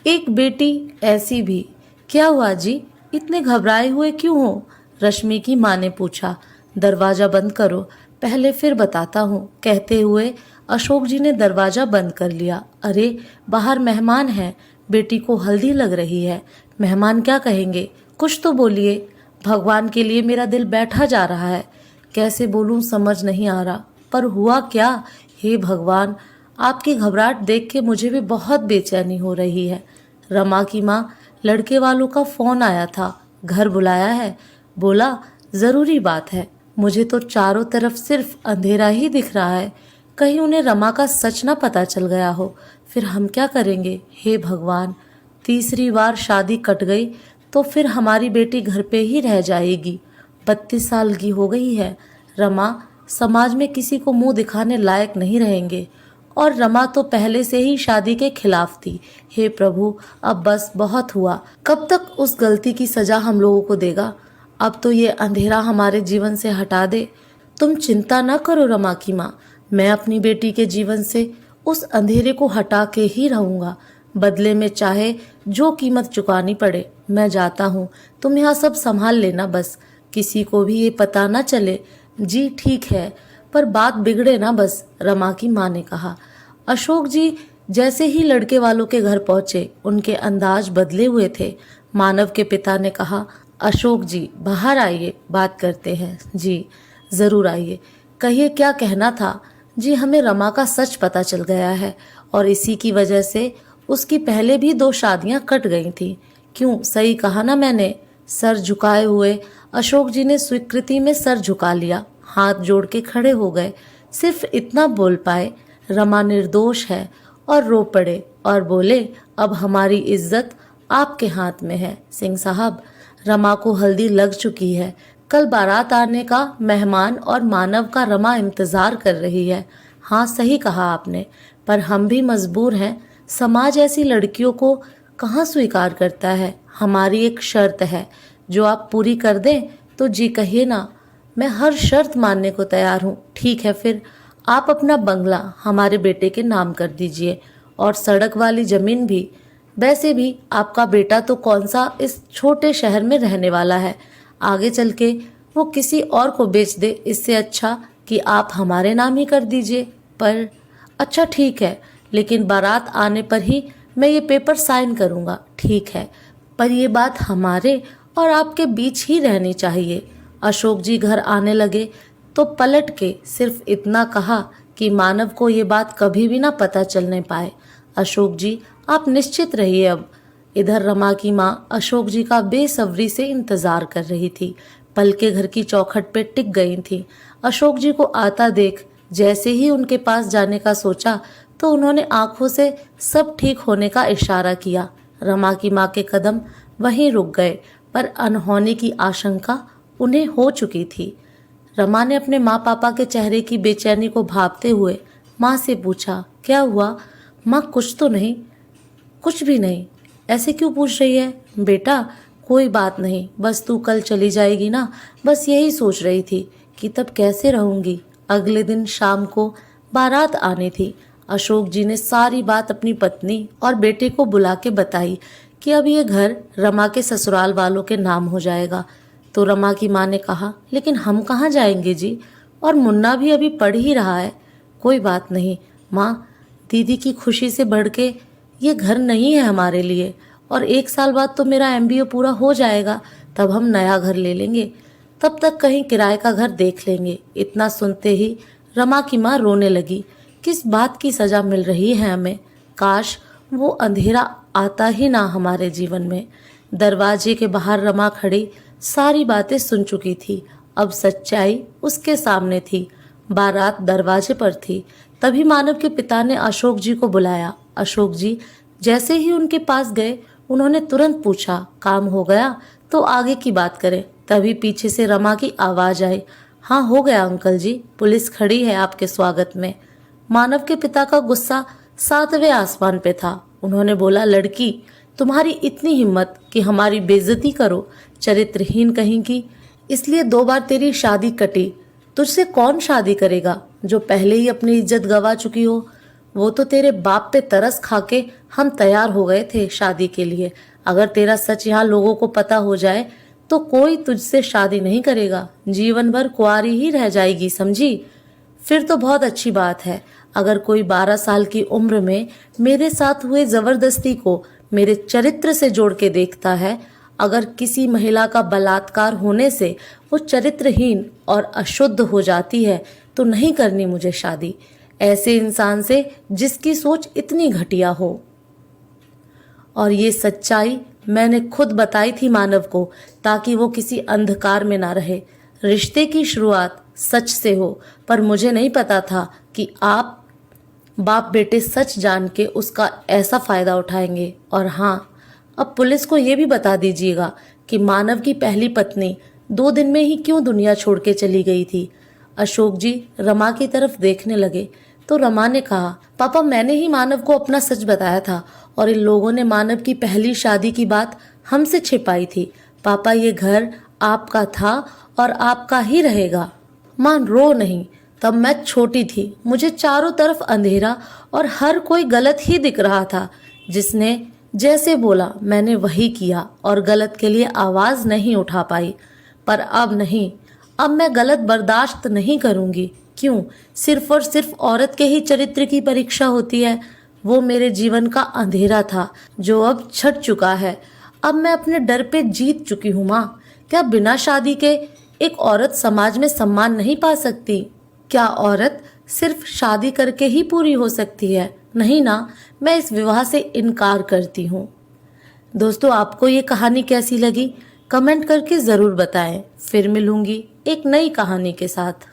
एक बेटी ऐसी भी। क्या हुआ जी, इतने घबराए हुए क्यों हो? रश्मि की माँ ने पूछा। दरवाजा बंद करो, पहले फिर बताता हूँ, कहते हुए अशोक जी ने दरवाजा बंद कर लिया। अरे, बाहर मेहमान हैं, बेटी को हल्दी लग रही है। मेहमान क्या कहेंगे, कुछ तो बोलिए। भगवान के लिए मेरा दिल बैठा जा रहा है, कैसे बोलूं समझ नहीं आ रहा। पर हुआ क्या? हे भगवान, आपकी घबराहट देख के मुझे भी बहुत बेचैनी हो रही है। रमा की माँ, लड़के वालों का फोन आया था, घर बुलाया है। बोला जरूरी बात है। मुझे तो चारों तरफ सिर्फ अंधेरा ही दिख रहा है, कहीं उन्हें रमा का सच ना पता चल गया हो, फिर हम क्या करेंगे? हे भगवान, तीसरी बार शादी कट गई तो फिर हमारी बेटी घर पे ही रह जाएगी। 32 साल की हो गई है। रमा समाज में किसी को मुंह दिखाने लायक नहीं रहेंगे, और रमा तो पहले से ही शादी के खिलाफ थी। हे प्रभु, अब बस बहुत हुआ। कब तक उस गलती की सजा हम लोगों को देगा? अब तो ये अंधेरा हमारे जीवन से हटा दे। तुम चिंता न करो रमा की माँ, मैं अपनी बेटी के जीवन से उस अंधेरे को हटा के ही रहूंगा, बदले में चाहे जो कीमत चुकानी पड़े। मैं जाता हूँ, तुम यहाँ सब संभाल लेना, बस किसी को भी ये पता न चले। जी ठीक है, पर बात बिगड़े ना बस, रमा की माँ ने कहा। अशोक जी जैसे ही लड़के वालों के घर पहुंचे, उनके अंदाज बदले हुए थे। मानव के पिता ने कहा, अशोक जी बाहर आइए, बात करते हैं। जी जरूर आइए, कहिए क्या कहना था। जी हमें रमा का सच पता चल गया है, और इसी की वजह से उसकी पहले भी 2 शादियां कट गई थी। क्यों, सही कहा ना मैंने? सर झुकाए हुए अशोक जी ने स्वीकृति में सर झुका लिया, हाथ जोड़ के खड़े हो गए। सिर्फ इतना बोल पाए, रमा निर्दोष है, और रो पड़े और बोले, अब हमारी इज्जत आपके हाथ में है सिंह साहब। रमा को हल्दी लग चुकी है, कल बारात आने का मेहमान और मानव का रमा इंतजार कर रही है। हाँ सही कहा आपने, पर हम भी मजबूर हैं, समाज ऐसी लड़कियों को कहाँ स्वीकार करता है। हमारी एक शर्त है, जो आप पूरी कर दें तो जी कहिए ना, मैं हर शर्त मानने को तैयार हूँ। ठीक है, फिर आप अपना बंगला हमारे बेटे के नाम कर दीजिए, और सड़क वाली जमीन भी। वैसे भी आपका बेटा तो कौन सा इस छोटे शहर में रहने वाला है, आगे चल के वो किसी और को बेच दे, इससे अच्छा कि आप हमारे नाम ही कर दीजिए। पर अच्छा ठीक है, लेकिन बारात आने पर ही मैं ये पेपर साइन करूंगा। ठीक है, पर ये बात हमारे और आपके बीच ही रहनी चाहिए। अशोक जी घर आने लगे तो पलट के सिर्फ इतना कहा कि मानव को ये बात कभी भी ना पता चलने पाए। अशोक जी आप निश्चित रहिए अब। इधर रमा की माँ अशोक जी का बेसब्री से इंतजार कर रही थी, पल के घर की चौखट पे टिक गई थी। अशोक जी को आता देख जैसे ही उनके पास जाने का सोचा, तो उन्होंने आंखों से सब ठीक होने का इशारा किया। रमा की माँ के कदम वहीं रुक गए, पर अनहोनी की आशंका उन्हें हो चुकी थी। रमा ने अपने माँ पापा के चेहरे की बेचैनी को भांपते हुए माँ से पूछा, क्या हुआ माँ? कुछ तो नहीं? कुछ भी नहीं। ऐसे क्यों पूछ रही है? बेटा कोई बात नहीं, बस तू कल चली जाएगी ना, बस यही सोच रही थी कि तब कैसे रहूंगी। अगले दिन शाम को बारात आनी थी। अशोक जी ने सारी बात अपनी पत्नी और बेटे को बुला के बताई कि अब ये घर रमा के ससुराल वालों के नाम हो जाएगा। तो रमा की माँ ने कहा, लेकिन हम कहाँ जाएंगे जी, और मुन्ना भी अभी पढ़ ही रहा है। कोई बात नहीं माँ, दीदी की खुशी से बढ़ के ये घर नहीं है हमारे लिए, और 1 साल बाद तो मेरा MBA पूरा हो जाएगा, तब हम नया घर ले लेंगे, तब तक कहीं किराए का घर देख लेंगे। इतना सुनते ही रमा की माँ रोने लगी। किस बात की सजा मिल रही है हमें? काश वो अंधेरा आता ही ना हमारे जीवन में। दरवाजे के बाहर रमा खड़ी सारी बातें सुन चुकी थी, अब सच्चाई उसके सामने थी। बारात दरवाजे पर थी, तभी मानव के पिता ने अशोक जी को बुलाया। अशोक जी जैसे ही उनके पास गए, उन्होंने तुरंत पूछा, काम हो गया तो आगे की बात करें। तभी पीछे से रमा की आवाज आई, हाँ हो गया अंकल जी, पुलिस खड़ी है आपके स्वागत में। मानव के पिता का गुस्सा 7वें आसमान पे था। उन्होंने बोला, लड़की तुम्हारी इतनी हिम्मत कि हमारी बेइज्जती करो, चरित्रहीन कहीं की। इसलिए 2 बार तेरी शादी कटी, तुझसे कौन शादी करेगा जो पहले ही अपनी इज्जत गवा चुकी हो? वो तो तेरे बाप पे तरस खा के हम तैयार हो गए थे शादी के लिए। अगर तेरा सच यहाँ लोगों को पता हो जाए तो कोई तुझसे शादी नहीं करेगा, जीवन भर कुंवारी ही रह जाएगी, समझी? फिर तो बहुत अच्छी बात है। अगर कोई 12 साल की उम्र में मेरे साथ हुए जबरदस्ती को मेरे चरित्र से जोड़ के देखता है, अगर किसी महिला का बलात्कार होने से वो चरित्रहीन और अशुद्ध हो जाती है, तो नहीं करनी मुझे शादी ऐसे इंसान से जिसकी सोच इतनी घटिया हो। और ये सच्चाई मैंने खुद बताई थी मानव को, ताकि वो किसी अंधकार में ना रहे। रिश्ते की शुरुआत सच से हो, पर मुझे नहीं पता था कि आप बाप बेटे सच जान के उसका ऐसा फायदा उठाएंगे। और हाँ, अब पुलिस को ये भी बता दीजिएगा कि मानव की पहली पत्नी 2 दिन में ही क्यों दुनिया छोड़ के चली गई थी। अशोक जी रमा की तरफ देखने लगे तो रमा ने कहा, पापा मैंने ही मानव को अपना सच बताया था और इन लोगों ने मानव की पहली शादी की बात हमसे छिपाई थी। पापा ये घर आपका था और आपका ही रहेगा। मां रो नहीं, तब मैं छोटी थी, मुझे चारों तरफ अंधेरा और हर कोई गलत ही दिख रहा था। जिसने जैसे बोला मैंने वही किया और गलत के लिए आवाज नहीं उठा पाई। पर अब नहीं, अब मैं गलत बर्दाश्त नहीं करूंगी। क्यों? सिर्फ और सिर्फ औरत के ही चरित्र की परीक्षा होती है। वो मेरे जीवन का अंधेरा था जो अब छट चुका है। अब मैं अपने डर पे जीत चुकी हूँ। माँ, क्या बिना शादी के एक औरत समाज में सम्मान नहीं पा सकती? क्या औरत सिर्फ शादी करके ही पूरी हो सकती है? नहीं ना, मैं इस विवाह से इनकार करती हूँ। दोस्तों, आपको ये कहानी कैसी लगी? कमेंट करके ज़रूर बताएं। फिर मिलूंगी एक नई कहानी के साथ।